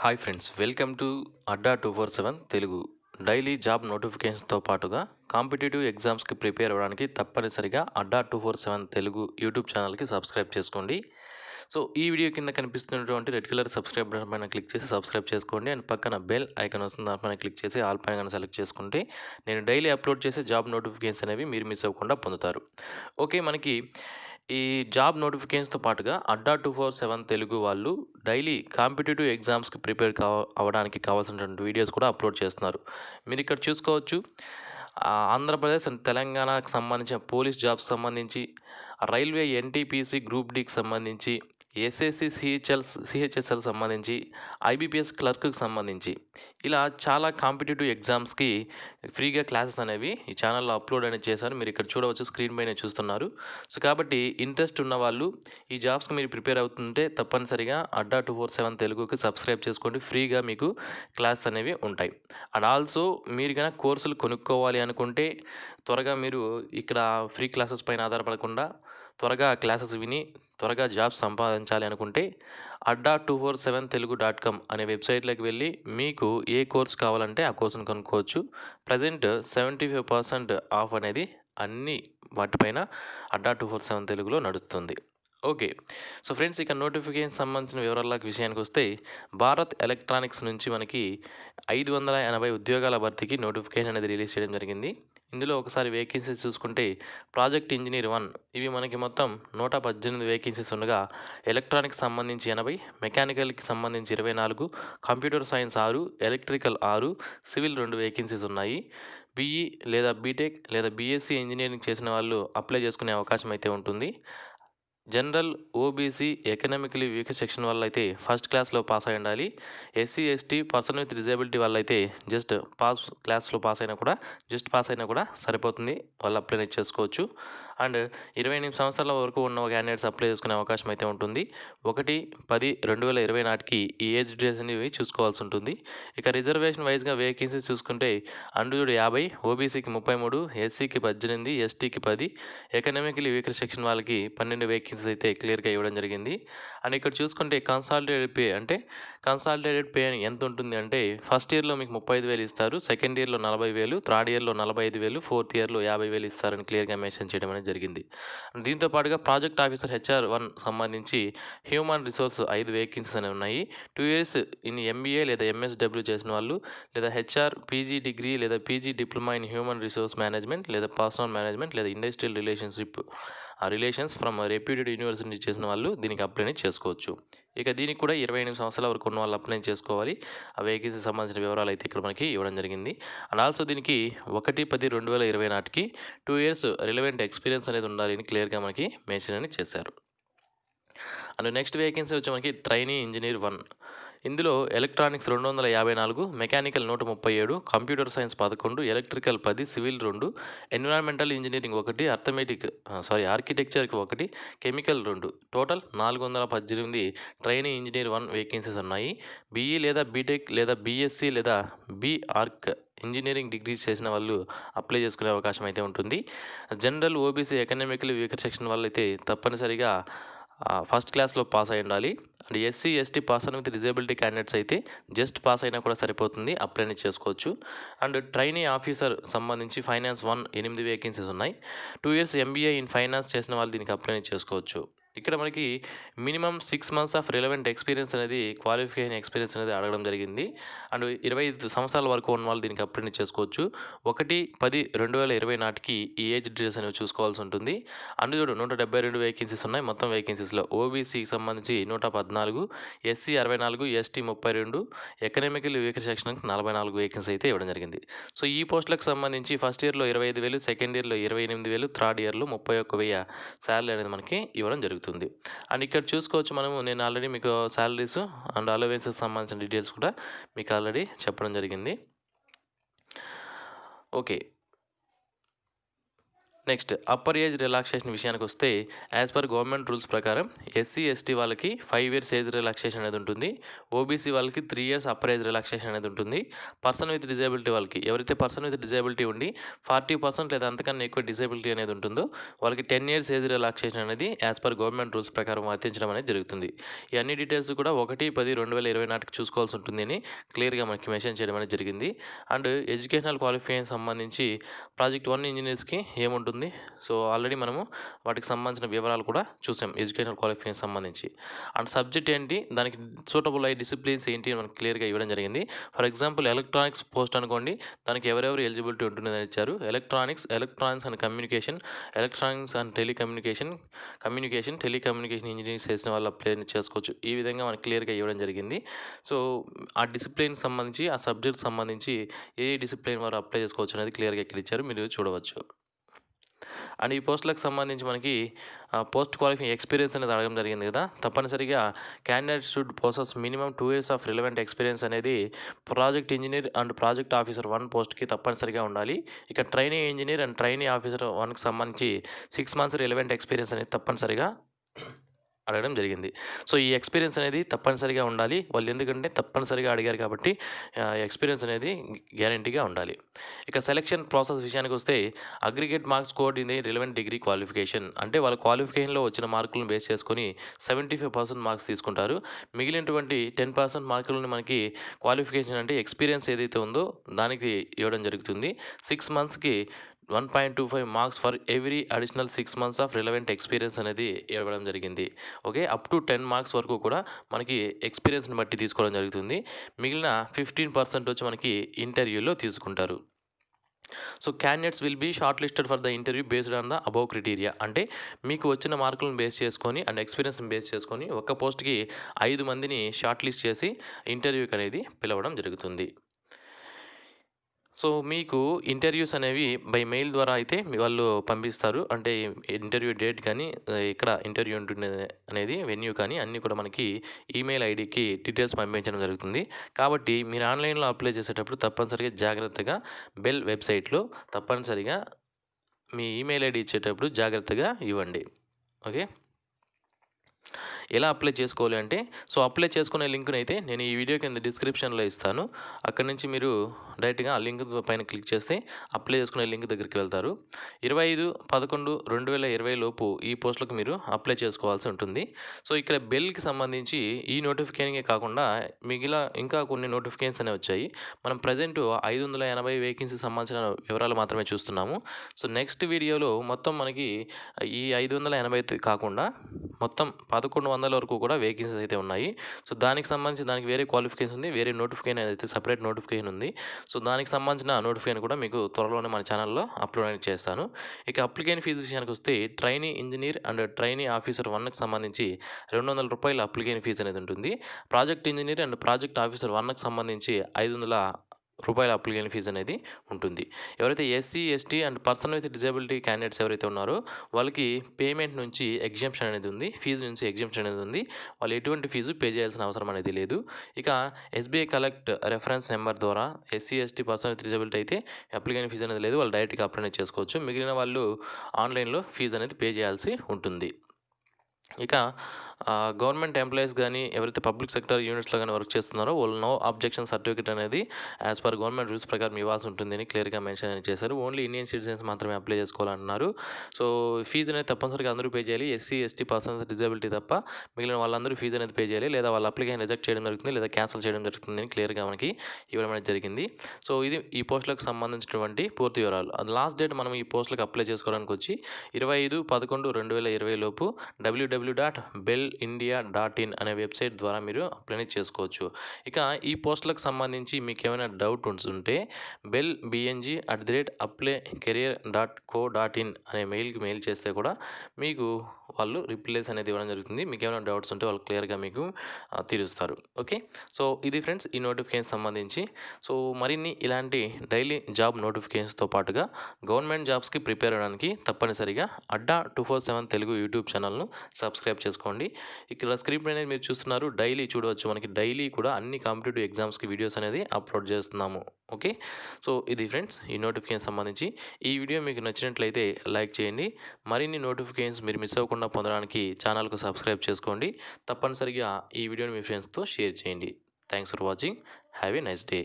Hi friends, welcome to Adda 247 Telugu. Daily job నోటిఫికేషన్స్తో పాటుగా competitive ఎగ్జామ్స్కి ప్రిపేర్ అవ్వడానికి తప్పనిసరిగా అడ్డా 247 తెలుగు యూట్యూబ్ ఛానల్కి సబ్స్క్రైబ్ చేసుకోండి. సో ఈ వీడియో కింద కనిపిస్తున్నటువంటి రెడ్ కలర్ సబ్స్క్రైబ్ బటన్ పైన క్లిక్ చేసి సబ్స్క్రైబ్ చేసుకోండి. అండ్ పక్కన బెల్ ఐకాన్ వస్తుంది, దానిపైన క్లిక్ చేసి ఆల్ పైన కనుక సెలెక్ట్ చేసుకుంటే నేను డైలీ అప్లోడ్ చేసే జాబ్ నోటిఫికేషన్స్ అనేవి మీరు మిస్ అవ్వకుండా పొందుతారు. ఓకే, మనకి ఈ జాబ్ నోటిఫికేషన్స్తో పాటుగా అడ్డా 247 తెలుగు వాళ్ళు డైలీ కాంపిటేటివ్ ఎగ్జామ్స్కి ప్రిపేర్ అవ్వడానికి కావాల్సినటువంటి వీడియోస్ కూడా అప్లోడ్ చేస్తున్నారు. మీరు ఇక్కడ చూసుకోవచ్చు. ఆంధ్రప్రదేశ్ అండ్ తెలంగాణకు సంబంధించిన పోలీస్ జాబ్స్ సంబంధించి, రైల్వే ఎన్టీపీసీ గ్రూప్ డికి సంబంధించి, ఎస్ఎస్సి సిహెచ్ఎస్ఎల్ సంబంధించి, ఐబీపీఎస్ క్లర్క్కి సంబంధించి ఇలా చాలా కాంపిటేటివ్ ఎగ్జామ్స్కి ఫ్రీగా క్లాసెస్ అనేవి ఈ ఛానల్లో అప్లోడ్ అనేది చేశాను. మీరు ఇక్కడ చూడవచ్చు, స్క్రీన్ పైన చూస్తున్నారు. సో కాబట్టి ఇంట్రెస్ట్ ఉన్న వాళ్ళు ఈ జాబ్స్కి మీరు ప్రిపేర్ అవుతుంటే తప్పనిసరిగా అడ్డా 247 తెలుగుకి సబ్స్క్రైబ్ చేసుకోండి. ఫ్రీగా మీకు క్లాసెస్ అనేవి ఉంటాయి. అండ్ ఆల్సో మీరు కనుక కోర్సులు కొనుక్కోవాలి అనుకుంటే త్వరగా మీరు ఇక్కడ ఫ్రీ క్లాసెస్ పైన ఆధారపడకుండా త్వరగా క్లాసెస్ విని త్వరగా జాబ్ సంపాదించాలి అనుకుంటే అడ్డా 247 తెలుగు.com అనే వెబ్సైట్లోకి వెళ్ళి మీకు ఏ కోర్స్ కావాలంటే ఆ కోర్సును కొనుక్కోవచ్చు. ప్రజెంట్ 75% ఆఫ్ అనేది అన్ని వాటిపైన అడ్డా 247 తెలుగులో నడుస్తుంది. ఓకే. సో ఫ్రెండ్స్, ఇక నోటిఫికేషన్ సంబంధించిన విషయానికి వస్తే భారత్ ఎలక్ట్రానిక్స్ నుంచి మనకి 580 ఉద్యోగాల భర్తీకి నోటిఫికేషన్ అనేది రిలీజ్ చేయడం జరిగింది. ఇందులో ఒకసారి వేకెన్సీస్ చూసుకుంటే ప్రాజెక్ట్ ఇంజనీర్ 1 ఇవి మనకి మొత్తం 118 వేకెన్సీస్ ఉండగా, ఎలక్ట్రానిక్స్ సంబంధించి 80, మెకానికల్కి సంబంధించి 24, computer science 6, electrical 6, civil 2 vacancies ఉన్నాయి. బీఈ లేదా బీటెక్ లేదా బీఎస్సీ ఇంజనీరింగ్ చేసిన వాళ్ళు అప్లై చేసుకునే అవకాశం అయితే ఉంటుంది. General, OBC, economically week section వాళ్ళైతే ఫస్ట్ క్లాస్లో పాస్ అయి ఉండాలి. SC, ST, person with disability వాళ్ళైతే జస్ట్ పాస్ అయినా కూడా సరిపోతుంది. వాళ్ళు అప్లై చేసుకోవచ్చు. అండ్ 28 సంవత్సరాల వరకు ఉన్న క్యాండిడేట్స్ అప్లై చేసుకునే అవకాశం అయితే ఉంటుంది. 1/10/2020 నాటికి ఈ ఏజ్ డీటెయిల్స్ అనేవి చూసుకోవాల్సి ఉంటుంది. ఇక రిజర్వేషన్ వైజ్గా వేకెన్సీస్ చూసుకుంటే అన్రిజర్వ్డ్ 50, ఓబీసీకి 33, ఎస్సీకి 18, ఎస్టీకి 10, ఎకనామికలీ వీకర్ సెక్షన్ వాళ్ళకి 12 వేకెన్సీస్ అయితే క్లియర్గా ఇవ్వడం జరిగింది. అండ్ ఇక్కడ చూసుకుంటే కన్సాలిడేటెడ్ పే ఎంత ఉంటుంది అంటే ఫస్ట్ ఇయర్లో మీకు 35,000 ఇస్తారు, సెకండ్ ఇయర్లో 40,000, థర్డ్ ఇయర్లో 45,000, ఫోర్త్ ఇయర్లో 50,000 ఇస్తారని క్లియర్గా మెన్షన్ చేయడం అనేది జరిగింది. దీంతో పాటుగా ప్రాజెక్ట్ ఆఫీసర్ HR1 సంబంధించి హ్యూమన్ రిసోర్స్ 5 వేకెన్సీస్ అనేవి ఉన్నాయి. 2 years ఇన్ ఎంబీఏ లేదా ఎంఎస్డబ్ల్యూ చేసిన వాళ్ళు, లేదా HR, పీజీ డిగ్రీ లేదా PG diploma in human resource management లేదా పర్సనల్ మేనేజ్మెంట్ లేదా industrial relations from reputed university చేసిన వాళ్ళు దీనికి అప్లై చేసుకోవచ్చు. ఇక దీనికి కూడా 28 సంవత్సరాల వరకు ఉన్న వాళ్ళు అప్లై చేసుకోవాలి. ఆ వేకెన్సీ సంబంధించిన వివరాలు అయితే ఇక్కడ మనకి ఇవ్వడం జరిగింది. అండ్ ఆల్సో దీనికి 1/10/2020 నాటికి 2 years రిలవెంట్ ఎక్స్పీరియన్స్ అనేది ఉండాలి అని క్లియర్గా మనకి మెన్షన్ అని చేశారు. అండ్ నెక్స్ట్ వేకెన్సీ వచ్చి మనకి ట్రైనీ ఇంజనీర్ 1. ఇందులో electronics 254, mechanical 137, computer science 11, electrical 10, civil 2, environmental engineering 1, ఆర్కిటెక్చర్కి 1, chemical 2, total 418 trainee engineer 1 vacancies ఉన్నాయి. బీఈ లేదా బీటెక్ లేదా బీఎస్సీ లేదా బీఆర్క్ ఇంజనీరింగ్ డిగ్రీస్ చేసిన వాళ్ళు అప్లై చేసుకునే అవకాశం అయితే ఉంటుంది. General, OBC, economical weaker section వాళ్ళైతే తప్పనిసరిగా ఫస్ట్ క్లాస్లో పాస్ అయి ఉండాలి. And SC, ST, person with disability candidates అయితే జస్ట్ పాస్ అయినా కూడా సరిపోతుంది, అప్లై చేసుకోవచ్చు. అండ్ ట్రైనీ ఆఫీసర్ సంబంధించి ఫైనాన్స్ 1 8 వేకెన్సీస్ ఉన్నాయి. 2 years ఎంబీఏ ఇన్ ఫైనాన్స్ చేసిన వాళ్ళు దీనికి అప్లై చేసుకోవచ్చు. ఇక్కడ మనకి minimum 6 months of relevant experience అనేది, క్వాలిఫికేషన్ ఎక్స్పీరియన్స్ అనేది అడగడం జరిగింది. అండ్ 25 సంవత్సరాల వరకు ఉన్న వాళ్ళు దీనికి అప్లై చేసుకోవచ్చు. 1/10/2020 నాటికి ఈ ఏజ్ డీటెయిల్స్ అనేవి చూసుకోవాల్సి ఉంటుంది. అందులో 172 వేకెన్సీస్ ఉన్నాయి. మొత్తం వేకెన్సీస్లో ఓబీసీకి సంబంధించి 114, ఎస్సీ 64, ఎస్టీ 32, ఎకనామికల్ వీకర్ సెక్షన్కి 44 వేకెన్సీ అయితే ఇవ్వడం జరిగింది. సో ఈ పోస్టులకు సంబంధించి ఫస్ట్ ఇయర్లో 25,000, సెకండ్ ఇయర్లో 28,000, థర్డ్ ఇయర్లో 31,000 శాలరీ అనేది మనకి ఇవ్వడం జరుగుతుంది. అండ్ ఇక్కడ చూసుకోవచ్చు నేను ఆల్రెడీ మీకు శాలరీస్ అండ్ అలవెన్సెస్ సంబంధించిన డీటెయిల్స్ కూడా మీకు ఆల్రెడీ చెప్పడం జరిగింది. Okay, next upper age relaxation విషయానికి వస్తే యాజ్ పర్ గవర్నమెంట్ రూల్స్ ప్రకారం ఎస్సీ ఎస్టీ వాళ్ళకి 5 ఇయర్స్ ఏజ్ రిలాక్సేషన్ అనేది ఉంటుంది. ఓబీసీ వాళ్ళకి 3 ఇయర్స్ అప్పర్ ఏజ్ రిలాక్సేషన్ అనేది ఉంటుంది. పర్సన్ విత్ డిజేబిలిటీ వాళ్ళకి ఎవరైతే పర్సన్ విత్ డిజేబిలిటీ ఉండి 40% లేదా అంతకన్నా ఎక్కువ డిజేబిలిటీ అనేది ఉంటుందో వాళ్ళకి 10 ఇయర్స్ ఏజ్ రిలాక్సేషన్ అనేది యాజ్ పర్ గవర్నమెంట్ రూల్స్ ప్రకారం వర్తించడం అనేది జరుగుతుంది. ఈ అన్ని డీటెయిల్స్ కూడా 1/10/2020 నాటికి చూసుకోవాల్సి ఉంటుంది అని క్లియర్గా మనకి మెన్షన్ చేయడం అనేది జరిగింది. అండ్ ఎడ్యుకేషనల్ క్వాలిఫికేషన్ సంబంధించి ప్రాజెక్ట్ 1 ఇంజనీర్స్కి ఏముంటుంది, సో ఆల్రెడీ మనము వాటికి సంబంధించిన వివరాలు కూడా చూసాం ఎడ్యుకేషనల్ క్వాలిఫికేషన్ సంబంధించి. అండ్ సబ్జెక్ట్ ఏంటి, దానికి సూటబుల్ అయ్యే డిసిప్లిన్స్ ఏంటి అని మనకు క్లియర్గా ఇవ్వడం జరిగింది. ఫర్ ఎగ్జాంపుల్ ఎలక్ట్రానిక్స్ పోస్ట్ అనుకోండి, దానికి ఎవరెవరు ఎలిజిబిలిటీ ఉంటుందని ఇచ్చారు. Electronics and communication, electronics and telecommunication engineering చేసిన వాళ్ళు అప్లై చేసుకోవచ్చు. ఈ విధంగా మనకు క్లియర్గా ఇవ్వడం జరిగింది. సో ఆ డిసిప్లిన్కి సంబంధించి ఆ సబ్జెక్ట్ సంబంధించి ఏ డిసిప్లిన్ వారు అప్లై చేసుకోవచ్చు అనేది క్లియర్గా ఇక్కడ ఇచ్చారు, మీరు చూడవచ్చు. అండ్ ఈ పోస్టులకు సంబంధించి మనకి పోస్ట్ క్వాలిఫైయింగ్ ఎక్స్పీరియన్స్ అనేది అడగడం జరిగింది కదా. తప్పనిసరిగా candidate should possess minimum 2 years of relevant experience అనేది project engineer and project officer 1 పోస్ట్కి తప్పనిసరిగా ఉండాలి. ఇక trainee engineer and trainee officer 1కి సంబంధించి 6 మంత్స్ రిలవెంట్ ఎక్స్పీరియన్స్ అనేది తప్పనిసరిగా అడగడం జరిగింది. సో ఈ ఎక్స్పీరియన్స్ అనేది తప్పనిసరిగా ఉండాలి. వాళ్ళు ఎందుకంటే తప్పనిసరిగా అడిగారు కాబట్టి ఎక్స్పీరియన్స్ అనేది గ్యారంటీగా ఉండాలి. ఇక సెలక్షన్ ప్రాసెస్ విషయానికి వస్తే aggregate marks scored in the relevant degree qualification, అంటే వాళ్ళ క్వాలిఫికేషన్లో వచ్చిన మార్కులను బేస్ చేసుకొని 75% మార్క్స్ తీసుకుంటారు. మిగిలినటువంటి 10% మార్కులను మనకి క్వాలిఫికేషన్ అంటే ఎక్స్పీరియన్స్ ఏదైతే ఉందో దానికి ఇవ్వడం జరుగుతుంది. 6 మంత్స్కి 1.25 marks for every additional 6 months of relevant experience అనేది ఇవ్వడం జరిగింది. ఓకే, అప్ టు 10 మార్క్స్ వరకు కూడా మనకి ఎక్స్పీరియన్స్ని బట్టి తీసుకోవడం జరుగుతుంది. మిగిలిన 15% వచ్చి మనకి ఇంటర్వ్యూలో తీసుకుంటారు. So candidates will be shortlisted for the interview based on the above criteria, అంటే మీకు వచ్చిన మార్కులను బేస్ చేసుకొని అండ్ ఎక్స్పీరియన్స్ని బేస్ చేసుకొని ఒక పోస్ట్కి 5 మందిని షార్ట్ లిస్ట్ చేసి ఇంటర్వ్యూకి అనేది పిలవడం జరుగుతుంది. సో మీకు ఇంటర్వ్యూస్ అనేవి బై మెయిల్ ద్వారా అయితే వాళ్ళు పంపిస్తారు. అంటే ఇంటర్వ్యూ డేట్ కానీ ఇక్కడ ఇంటర్వ్యూ ఉంటుంది అనేది వెన్యూ కానీ అన్నీ కూడా మనకి ఈమెయిల్ ఐడికి డీటెయిల్స్ పంపించడం జరుగుతుంది. కాబట్టి మీరు ఆన్లైన్లో అప్లై చేసేటప్పుడు తప్పనిసరిగా జాగ్రత్తగా బెల్ వెబ్సైట్లో తప్పనిసరిగా మీ ఈమెయిల్ ఐడి ఇచ్చేటప్పుడు జాగ్రత్తగా ఇవ్వండి. ఓకే, ఎలా అప్లై చేసుకోవాలి అంటే, సో అప్లై చేసుకునే లింక్ని అయితే నేను ఈ వీడియో కింద డిస్క్రిప్షన్లో ఇస్తాను. అక్కడి నుంచి మీరు డైరెక్ట్గా ఆ లింక్ పైన క్లిక్ చేస్తే అప్లై చేసుకునే లింక్ దగ్గరికి వెళ్తారు. 25/11/2020 లోపు ఈ పోస్టులకు మీరు అప్లై చేసుకోవాల్సి ఉంటుంది. సో ఇక్కడ బెల్కి సంబంధించి ఈ నోటిఫికేషనే కాకుండా ఇంకా కొన్ని నోటిఫికేషన్స్ అనేవి వచ్చాయి. మనం ప్రజెంట్ 580 వేకెన్సీ సంబంధించిన వివరాలు మాత్రమే చూస్తున్నాము. సో నెక్స్ట్ వీడియోలో మొత్తం మనకి ఈ 580 కాకుండా మొత్తం 1100 వరకు కూడా వేకెన్సీస్ అయితే ఉన్నాయి. సో దానికి సంబంధించి దానికి వేరే క్వాలిఫికేషన్ ఉంది, వేరే నోటిఫికేషన్ అయితే సపరేట్ నోటిఫికేషన్ ఉంది. సో దానికి సంబంధించిన నోటిఫికేషన్ కూడా మీకు త్వరలోనే మన ఛానల్లో అప్లోడ్ చేస్తాను. ఇక అప్లికేషన్ ఫీజు విషయానికి వస్తే trainee engineer and trainee officer 1కి సంబంధించి ₹200 అప్లికేషన్ ఫీజు అనేది ఉంటుంది. Project engineer and project officer 1కి సంబంధించి ₹500 అప్లికేషన్ ఫీజు అనేది ఉంటుంది. ఎవరైతే SC ST and person with disability candidates ఎవరైతే ఉన్నారో వాళ్ళకి పేమెంట్ నుంచి ఎగ్జంప్షన్ అనేది ఉంది, ఫీజు నుంచి ఎగ్జంప్షన్ అనేది ఉంది. వాళ్ళు ఎటువంటి ఫీజు పే చేయాల్సిన అవసరం అనేది లేదు. ఇక ఎస్బీఐ కలెక్ట్ రెఫరెన్స్ నెంబర్ ద్వారా SC ST person with disability అయితే అప్లికేషన్ ఫీజు అనేది లేదు, వాళ్ళు డైరెక్ట్గా అప్లై చేసుకోవచ్చు. మిగిలిన వాళ్ళు ఆన్లైన్లో ఫీజు అనేది పే చేయాల్సి ఉంటుంది. ఇక గవర్నమెంట్ ఎంప్లాయీస్ కానీ ఎవరైతే పబ్లిక్ సెక్టర్ యూనిట్స్లో కానీ వర్క్ చేస్తున్నారో వాళ్ళు నో అబ్జెక్షన్ సర్టిఫికేట్ అనేది యాజ్ పర్ గవర్నమెంట్ రూల్స్ ప్రకారం ఇవ్వాల్సి ఉంటుందని క్లియర్గా మెన్షన్ చేశారు. ఓన్లీ ఇండియన్ సిటిజన్స్ మాత్రమే అప్లై చేసుకోవాలన్నారు. సో ఫీజు అనేది తప్పనిసరిగా అందరూ పే చేయాలి. ఎస్సీ ఎస్టీ పర్సన్స్ డిజేబిలిటీ తప్ప మిగిలిన వాళ్ళందరూ ఫీజు అనేది పే చేయాలి, లేదా వాళ్ళ అప్లికేషన్ రిజెక్ట్ చేయడం జరుగుతుంది లేదా క్యాన్సిల్ చేయడం జరుగుతుందని క్లియర్గా మనకి ఇవ్వడం అనేది జరిగింది. సో ఇది ఈ పోస్టులకు సంబంధించినటువంటి పూర్తి వివరాలు. అది లాస్ట్ డేట్ మనం ఈ పోస్టులకు అప్లై చేసుకోవడానికి వచ్చి 25/11/2020 లోపు www.bellindia.in అనే వెబ్సైట్ ద్వారా మీరు అప్లై చేసుకోవచ్చు. ఇక ఈ పోస్టులకు సంబంధించి మీకు ఏమైనా డౌట్ ఉంటే bellbng@applycareer.co.in అనే మెయిల్కి మెయిల్ చేస్తే కూడా మీకు వాళ్ళు రిప్లైస్ అనేది ఇవ్వడం జరుగుతుంది. మీకు ఏమైనా డౌట్స్ ఉంటే వాళ్ళు క్లియర్గా మీకు తీరుస్తారు. ఓకే, సో ఇది ఫ్రెండ్స్ ఈ నోటిఫికేషన్ సంబంధించి. సో మరిన్ని ఇలాంటి డైలీ జాబ్ నోటిఫికేషన్స్తో పాటుగా గవర్నమెంట్ జాబ్స్కి ప్రిపేర్ అవ్వడానికి తప్పనిసరిగా అడ్డా 247 తెలుగు యూట్యూబ్ ఛానల్ను సబ్స్క్రైబ్ చేసుకోండి. ఇక్కడ స్క్రీన్ పైన మీరు చూస్తున్నారు డైలీ చూడవచ్చు. మనకి డైలీ కూడా అన్ని కాంపిటేటివ్ ఎగ్జామ్స్‌కి వీడియోస్ అనేది అప్‌లోడ్ చేస్తున్నాము. ఓకే. సో, ఇది ఫ్రెండ్స్ ఈ నోటిఫికేషన్ సంబంధించి. ఈ వీడియో మీకు నచ్చినట్లయితే లైక్ చేయండి. మరిన్ని నోటిఫికేషన్స్ మీరు మిస్ అవ్వకుండా పొందడానికి ఛానల్‌కు సబ్స్క్రైబ్ చేసుకోండి. తప్పనిసరిగా ఈ వీడియోని మీ ఫ్రెండ్స్‌తో షేర్ చేయండి. Thanks for watching. Have a nice day.